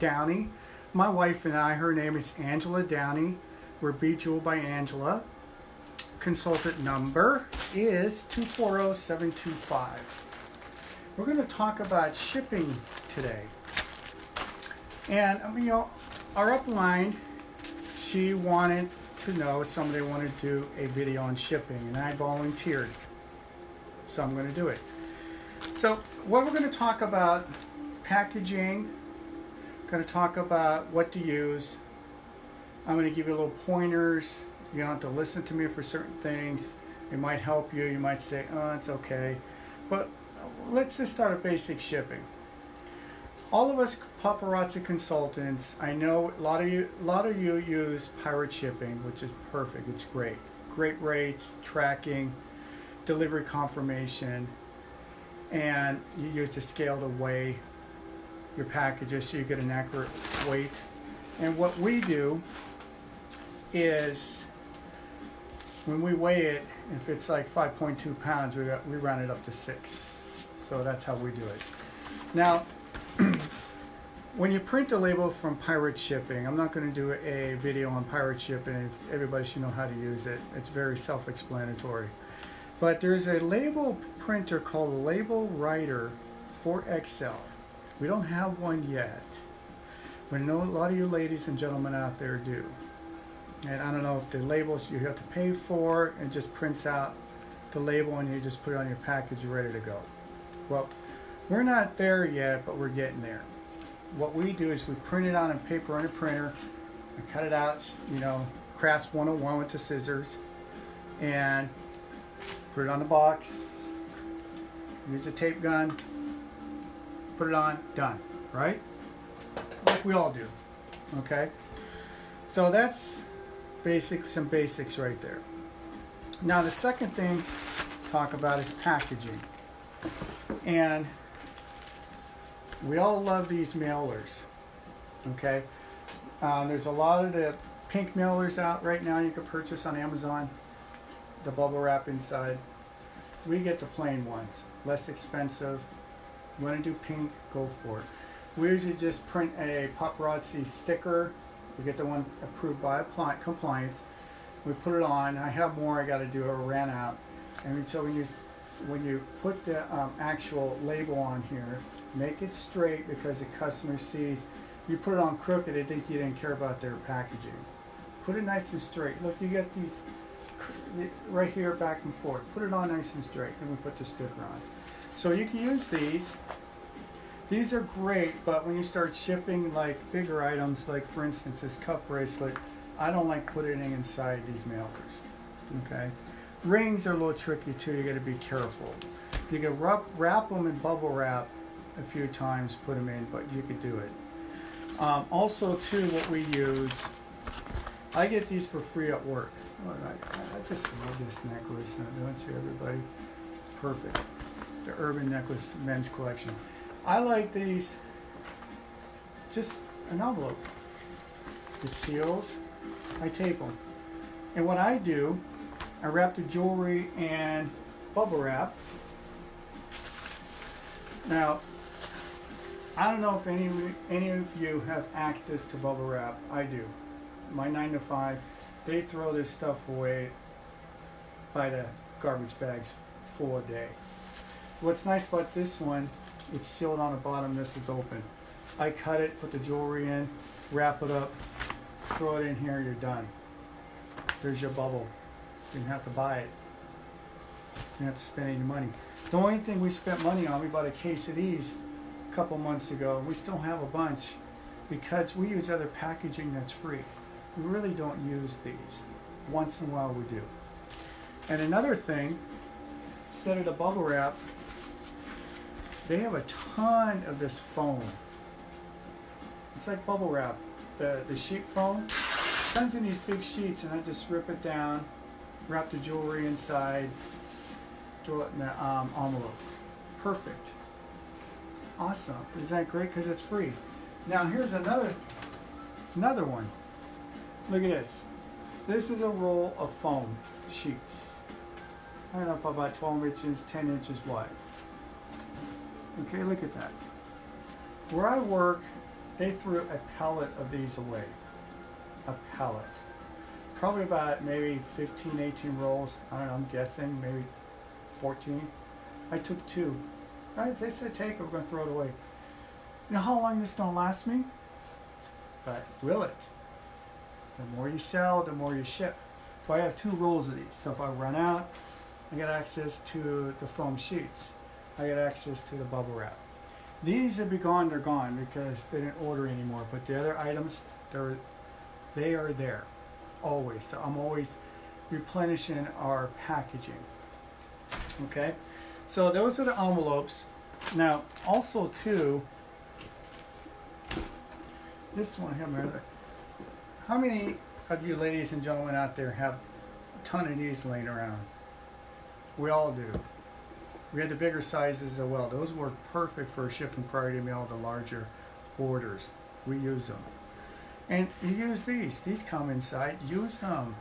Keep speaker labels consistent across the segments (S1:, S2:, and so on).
S1: Downey. My wife and I, her name is Angela Downey. We're Be Jeweled by Angela. Consultant number is 240725. We're going to talk about shipping today. And our upline, she wanted to know, somebody wanted to do a video on shipping, and I volunteered. So I'm going to do it. So what we're going to talk about, packaging, going to talk about what to use. I'm going to give you little pointers. You don't have to listen to me for certain things. It might help you. You might say, oh, it's okay. But let's just start with basic shipping. All of us paparazzi consultants, I know a lot of you use pirate shipping, which is perfect. It's great. Great rates, tracking, delivery confirmation, and you use the scale to weigh your packages so you get an accurate weight. And what we do is, when we weigh it, if it's like 5.2 pounds, we round it up to 6. So that's how we do it. Now, when you print a label from pirate shipping, I'm not going to do a video on pirate shipping. Everybody should know how to use it. It's very self-explanatory. But there's a label printer called a Label Writer for Excel. We don't have one yet. But I know a lot of you ladies and gentlemen out there do. And I don't know if the labels you have to pay for, and just prints out the label and you just put it on your package, you're ready to go. Well, we're not there yet, but we're getting there. What we do is we print it on a paper on a printer and cut it out, Crafts 101 with the scissors, and put it on the box, use a tape gun, put it on, done, right? Like we all do, okay? So that's some basics right there. Now the second thing to talk about is packaging. And we all love these mailers, okay? There's a lot of the pink mailers out right now you can purchase on Amazon, the bubble wrap inside. We get the plain ones, less expensive. You want to do pink, go for it. We usually just print a paparazzi sticker. We get the one approved by compliance. We put it on. I have more I got to do. It ran out. And so when you put the actual label on here, make it straight, because the customer sees. You put it on crooked, they think you didn't care about their packaging. Put it nice and straight. Look, you get these right here, back and forth. Put it on nice and straight, and we put the sticker on. So you can use these. These are great, but when you start shipping like bigger items, like for instance this cuff bracelet, I don't like putting it inside these mailers. Okay, rings are a little tricky too. You got to be careful. You can wrap them in bubble wrap a few times, put them in, but you could do it. Also too, what we use, I get these for free at work. Oh, I just love this necklace, don't you, everybody? It's perfect. The Urban Necklace Men's Collection. I like these, just an envelope. It seals, I tape them. And what I do, I wrap the jewelry in bubble wrap. Now, I don't know if any of you have access to bubble wrap. I do. My 9 to 5, they throw this stuff away by the garbage bags full a day. What's nice about this one, it's sealed on the bottom, this is open. I cut it, put the jewelry in, wrap it up, throw it in here, you're done. There's your bubble. You didn't have to buy it. You didn't have to spend any money. The only thing we spent money on, we bought a case of these a couple months ago. We still have a bunch because we use other packaging that's free. We really don't use these. Once in a while we do. And another thing, instead of the bubble wrap, they have a ton of this foam. It's like bubble wrap. The sheet foam, tons of these big sheets, and I just rip it down, wrap the jewelry inside, throw it in the envelope. Perfect. Awesome. Isn't that great? Because it's free. Now here's another one. Look at this. This is a roll of foam sheets. I don't know if about 12 inches, 10 inches wide. Okay, look at that. Where I work, they threw a pallet of these away. A pallet. Probably about maybe 15, 18 rolls. I don't know, I'm guessing, maybe 14. I took 2. They said, take it, we're going to throw it away. You know how long this is going to last me? But will it? The more you sell, the more you ship. So I have 2 rolls of these. So if I run out, I get access to the foam sheets. I get access to the bubble wrap. These will be gone, they're gone because they didn't order anymore. But the other items, they are there, always. So I'm always replenishing our packaging. Okay, so those are the envelopes. Now, also too, this one here. How many of you ladies and gentlemen out there have a ton of these laying around? We all do. We had the bigger sizes as well. Those work perfect for shipping priority mail to larger orders. We use them. And you use these. These come inside. Use them.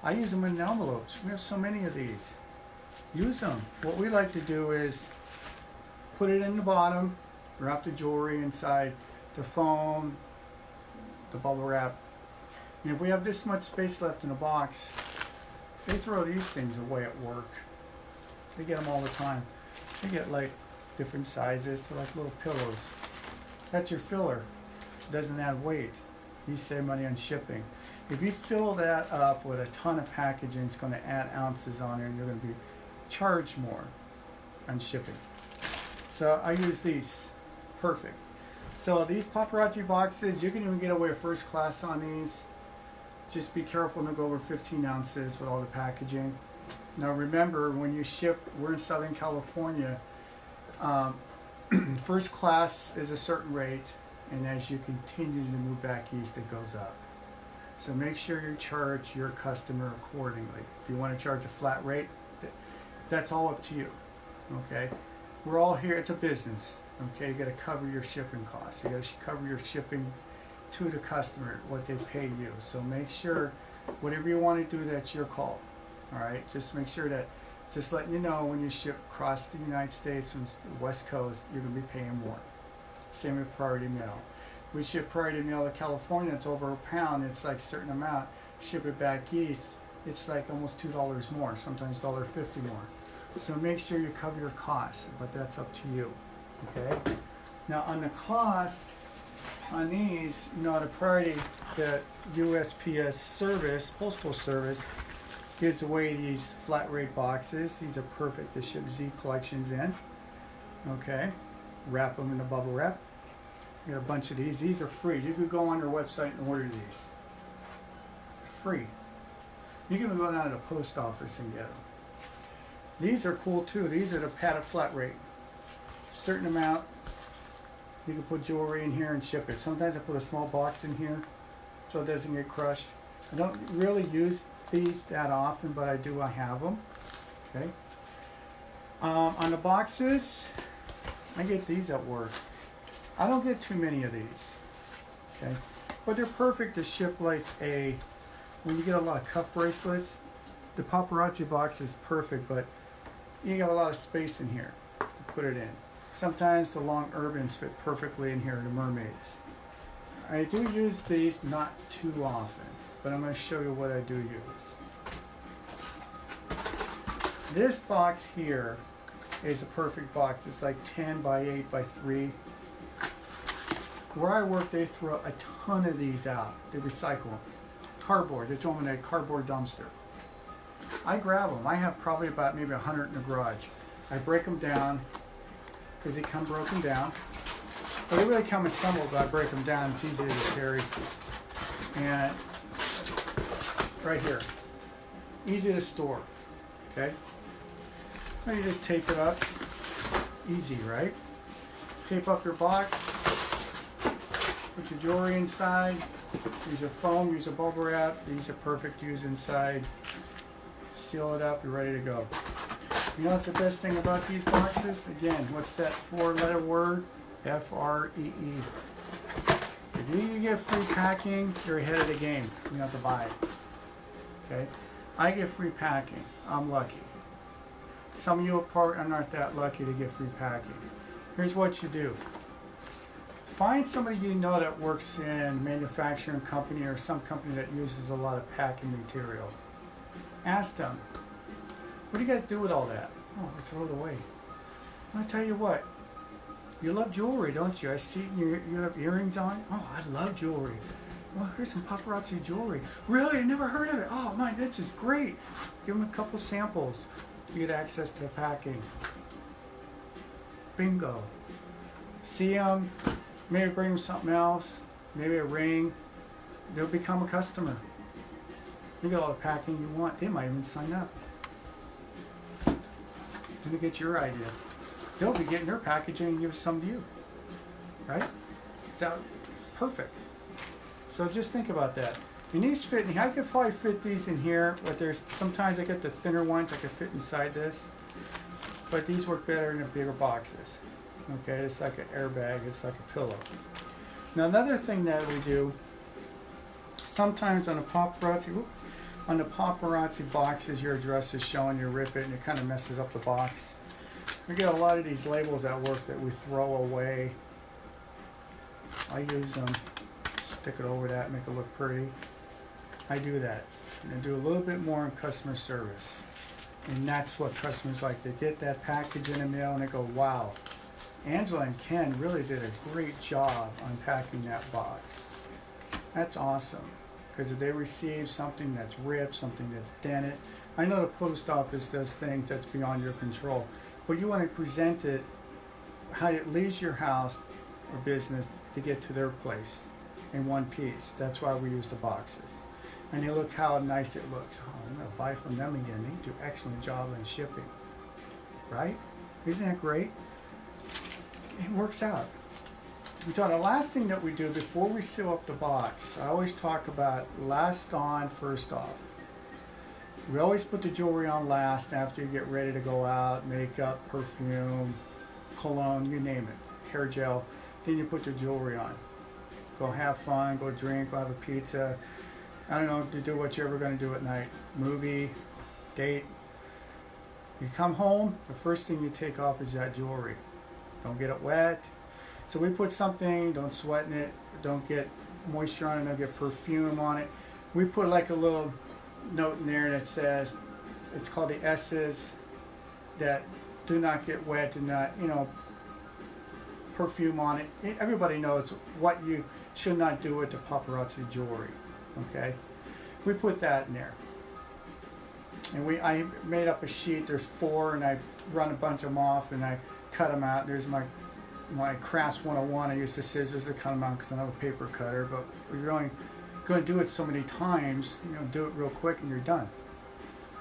S1: I use them in envelopes. We have so many of these. Use them. What we like to do is put it in the bottom, wrap the jewelry inside, the foam, the bubble wrap. And if we have this much space left in the box, they throw these things away at work. They get them all the time. They get like different sizes to like little pillows. That's your filler. It doesn't add weight. You save money on shipping. If you fill that up with a ton of packaging, it's going to add ounces on it and you're going to be charged more on shipping. So I use these. Perfect. So these paparazzi boxes, you can even get away with first class on these. Just be careful to go over 15 ounces with all the packaging. Now remember, when you ship, we're in Southern California, first class is a certain rate, and as you continue to move back east, it goes up. So make sure you charge your customer accordingly. If you want to charge a flat rate, that's all up to you. Okay? We're all here, it's a business. Okay, you got to cover your shipping costs. You got to cover your shipping to the customer, what they pay you. So make sure, whatever you want to do, that's your call. All right, just make sure that, just letting you know, when you ship across the United States from the West Coast, you're going to be paying more. Same with priority mail. We ship priority mail to California, it's over £1, it's like a certain amount. Ship it back east, it's like almost $2 more, sometimes $1.50 more. So make sure you cover your costs, but that's up to you. Okay? Now on the cost, on these, you know, the priority, the USPS service, postal service, gives away these flat rate boxes. These are perfect to ship Z collections in. Okay, wrap them in a bubble wrap. You got a bunch of these. These are free. You could go on their website and order these. Free. You can go down to the post office and get them. These are cool too. These are the padded flat rate. Certain amount. You can put jewelry in here and ship it. Sometimes I put a small box in here so it doesn't get crushed. I don't really use these that often, but I have them. Okay. On the boxes, I get these at work. I don't get too many of these. Okay, but they're perfect to ship like when you get a lot of cuff bracelets. The paparazzi box is perfect, but you got a lot of space in here to put it in. Sometimes the long urbans fit perfectly in here, the mermaids. I do use these not too often, but I'm going to show you what I do use. This box here is a perfect box. It's like 10 by 8 by 3. Where I work, they throw a ton of these out. They recycle them. Cardboard, they throw them in a cardboard dumpster. I grab them. I have probably about maybe 100 in the garage. I break them down because they come broken down. But they really come assembled, but I break them down. It's easier to carry. And right here, easy to store. Okay, so you just tape it up. Easy, right? Tape up your box. Put your jewelry inside. Use your foam. Use a bubble wrap. These are perfect to use inside. Seal it up. You're ready to go. You know what's the best thing about these boxes? Again, what's that 4-letter word? F-R-E-E. If you get free packing, you're ahead of the game. You don't have to buy it. Okay? I get free packing. I'm lucky. Some of you are not that lucky to get free packing. Here's what you do. find somebody you know that works in a manufacturing company or some company that uses a lot of packing material. Ask them, what do you guys do with all that? Oh, we throw it away. I'll tell you what, you love jewelry, don't you? I see you have earrings on. Oh, I love jewelry. Well, here's some Paparazzi jewelry. Really? I never heard of it. Oh, man, this is great. Give them a couple samples. You get access to the packing. Bingo. See them, maybe bring them something else, maybe a ring. They'll become a customer. You get all the packing you want. They might even sign up. Didn't get your idea. They'll be getting their packaging and give some to you. Right? So, perfect. So just think about that. And these fit, I could probably fit these in here, but there's sometimes I get the thinner ones I could fit inside this. But these work better in the bigger boxes. Okay, it's like an airbag, it's like a pillow. Now another thing that we do, sometimes on the paparazzi boxes, your address is showing, you rip it and it kind of messes up the box. We get a lot of these labels at work that we throw away. I use them, stick it over that, make it look pretty. I do that. And I do a little bit more in customer service. And that's what customers like. They get that package in the mail and they go, wow, Angela and Ken really did a great job unpacking that box. That's awesome. Because if they receive something that's ripped, something that's dented, I know the post office does things that's beyond your control, but you want to present it how it leaves your house or business to get to their place in one piece. That's why we use the boxes. And you look how nice it looks. Oh, I'm going to buy from them again. They do an excellent job in shipping. Right? Isn't that great? It works out. So the last thing that we do before we seal up the box, I always talk about last on, first off. We always put the jewelry on last after you get ready to go out, makeup, perfume, cologne, you name it, hair gel. Then you put the jewelry on. Go have fun, go drink, go have a pizza. I don't know, to do what you're ever going to do at night. Movie, date. You come home, the first thing you take off is that jewelry. Don't get it wet. So we put something, don't sweat in it, don't get moisture on it, don't get perfume on it. We put like a little note in there that says, it's called the S's, that do not get wet, do not, perfume on it. Everybody knows what you should not do with the paparazzi jewelry, okay? We put that in there. And I made up a sheet, there's 4, and I run a bunch of them off, and I cut them out. There's my Crafts 101. I use the scissors to cut them out because I don't have a paper cutter, but you're only going to do it so many times, do it real quick and you're done.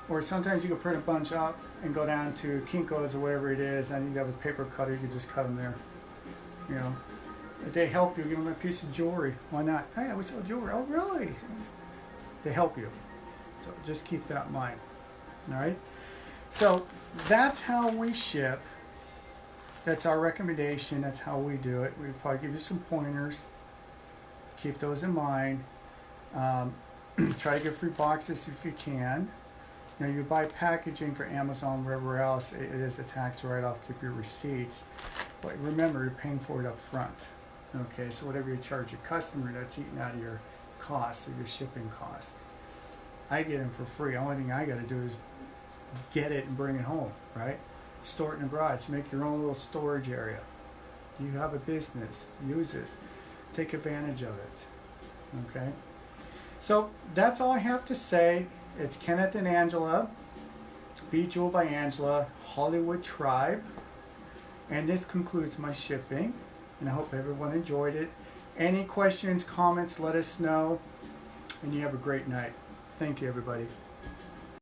S1: Or sometimes you can print a bunch out and go down to Kinko's or wherever it is, and you have a paper cutter, you can just cut them there. If they help you, give them a piece of jewelry. Why not? Hey, we sell jewelry. Oh, really? They help you. So just keep that in mind. All right? So that's how we ship. That's our recommendation. That's how we do it. We'll probably give you some pointers. Keep those in mind. Try to get free boxes if you can. Now, you buy packaging for Amazon, wherever else, it is a tax write-off. Keep your receipts. But remember, you're paying for it up front. Okay, so whatever you charge your customer, that's eaten out of your cost, of your shipping cost. I get them for free. The only thing I got to do is get it and bring it home, right? Store it in the garage. Make your own little storage area. You have a business. Use it. Take advantage of it. Okay? So that's all I have to say. It's Kenneth and Angela. Be Jewel by Angela. Hollywood Tribe. And this concludes my shipping. And I hope everyone enjoyed it. Any questions, comments, let us know. And you have a great night. Thank you, everybody.